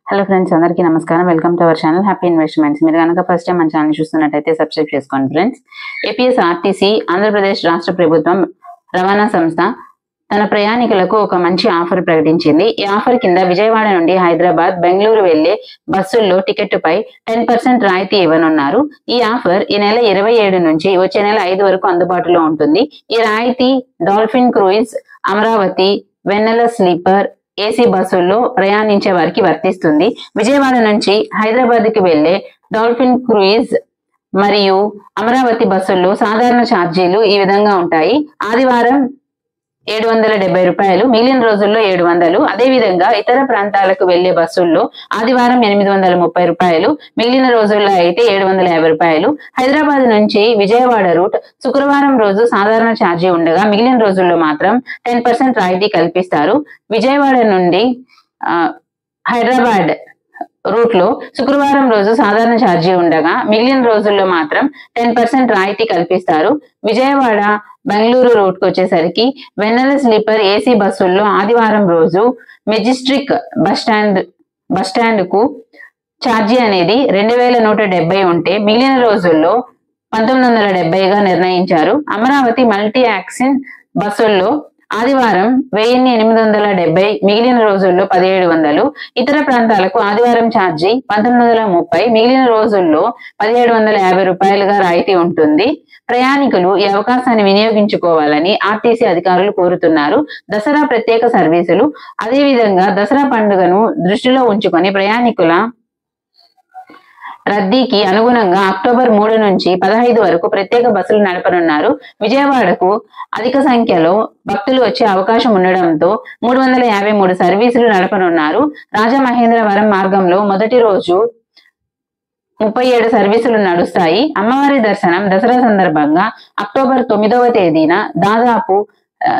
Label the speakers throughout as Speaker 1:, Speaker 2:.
Speaker 1: Hello friends, అందరికీ నమస్కారం. Welcome to our channel happy investments. మీరు కనుక ఫస్ట్ టైం మన ఛానల్ చూస్తున్నట్టయితే సబ్స్క్రైబ్ చేసుకోండి ఫ్రెండ్స్. ఏపీఎస్ఆర్టీసీ ఆంధ్రప్రదేశ్ రాష్ట్ర ప్రభుత్వం రవాణా సంస్థ తన ప్రయాణికులకు ఒక మంచి ఆఫర్ ప్రకటించింది. ఈ ఆఫర్ కింద విజయవాడ నుండి హైదరాబాద్, బెంగళూరు వెళ్లే బస్సుల్లో టికెట్ పై 10% రాయితీ ఇవ్వనున్నారు. ఈ ఆఫర్ ఈ నెల 27 నుంచి వచ్చే నెల 5 వరకు అందుబాటులో ఉంటుంది. ఈ రాయితీ డాల్ఫిన్ క్రూయిజ్, అమరావతి, వెన్నెల స్లీపర్ ఏసీ బస్సుల్లో ప్రయాణించే వారికి వర్తిస్తుంది. విజయవాడ నుంచి హైదరాబాద్ కి వెళ్లే డాల్ఫిన్ క్రూయిజ్ మరియు అమరావతి బస్సుల్లో సాధారణ ఛార్జీలు ఈ విధంగా ఉంటాయి. ఆదివారం 770 రూపాయలు, మిగిలిన రోజుల్లో 700. అదే విధంగా ఇతర ప్రాంతాలకు వెళ్లే బస్సుల్లో ఆదివారం 830 రూపాయలు, మిగిలిన రోజుల్లో అయితే 750 రూపాయలు. హైదరాబాద్ నుంచి విజయవాడ రూట్ శుక్రవారం రోజు సాధారణ ఛార్జీ ఉండగా మిగిలిన రోజుల్లో మాత్రం 10% రాయితీ కల్పిస్తారు. విజయవాడ నుండి హైదరాబాద్ రూట్ లో శుక్రవారం రోజు సాధారణ ఛార్జీ ఉండగా మిగిలిన రోజుల్లో మాత్రం 10% రాయితీ కల్పిస్తారు. విజయవాడ బెంగళూరు రూట్ కు వచ్చేసరికి వెన్నెల స్లీపర్ ఏసీ బస్సుల్లో ఆదివారం రోజు మెజెస్టిక్ బస్ స్టాండ్ కు ఛార్జీ అనేది 2170 ఉంటే మిగిలిన రోజుల్లో 1970గా నిర్ణయించారు. అమరావతి మల్టీ యాక్సిన్ బస్సుల్లో ఆదివారం 1870, మిగిలిన రోజుల్లో 1700. ఇతర ప్రాంతాలకు ఆదివారం ఛార్జీ 1930, మిగిలిన రోజుల్లో 1750 రూపాయలుగా రాయితీ ఉంటుంది. ప్రయాణికులు ఈ అవకాశాన్ని వినియోగించుకోవాలని ఆర్టీసీ అధికారులు కోరుతున్నారు. దసరా ప్రత్యేక సర్వీసులు. అదేవిధంగా దసరా పండుగను దృష్టిలో ఉంచుకొని ప్రయాణికుల రద్దీకి అనుగుణంగా అక్టోబర్ 3 నుంచి 15 వరకు ప్రత్యేక బస్సులు నడపనున్నారు. విజయవాడకు అధిక సంఖ్యలో భక్తులు వచ్చే అవకాశం ఉండడంతో 353 సర్వీసులు నడపనున్నారు. రాజమహేంద్రవరం మార్గంలో మొదటి రోజు 37 సర్వీసులు నడుస్తాయి. అమ్మవారి దర్శనం దసరా సందర్భంగా అక్టోబర్ 9వ తేదీన దాదాపు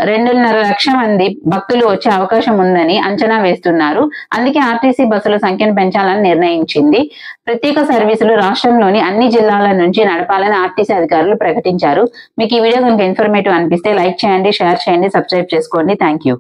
Speaker 1: 2.5 లక్షల మంది భక్తులు వచ్చే అవకాశం ఉందని అంచనా వేస్తున్నారు. అందుకే ఆర్టీసీ బస్సుల సంఖ్యను పెంచాలని నిర్ణయించింది. ప్రత్యేక సర్వీసులు రాష్ట్రంలోని అన్ని జిల్లాల నుంచి నడపాలని ఆర్టీసీ అధికారులు ప్రకటించారు. మీకు ఈ వీడియో కనుక ఇన్ఫర్మేటివ్ అనిపిస్తే లైక్ చేయండి, షేర్ చేయండి, సబ్స్క్రైబ్ చేసుకోండి. Thank you.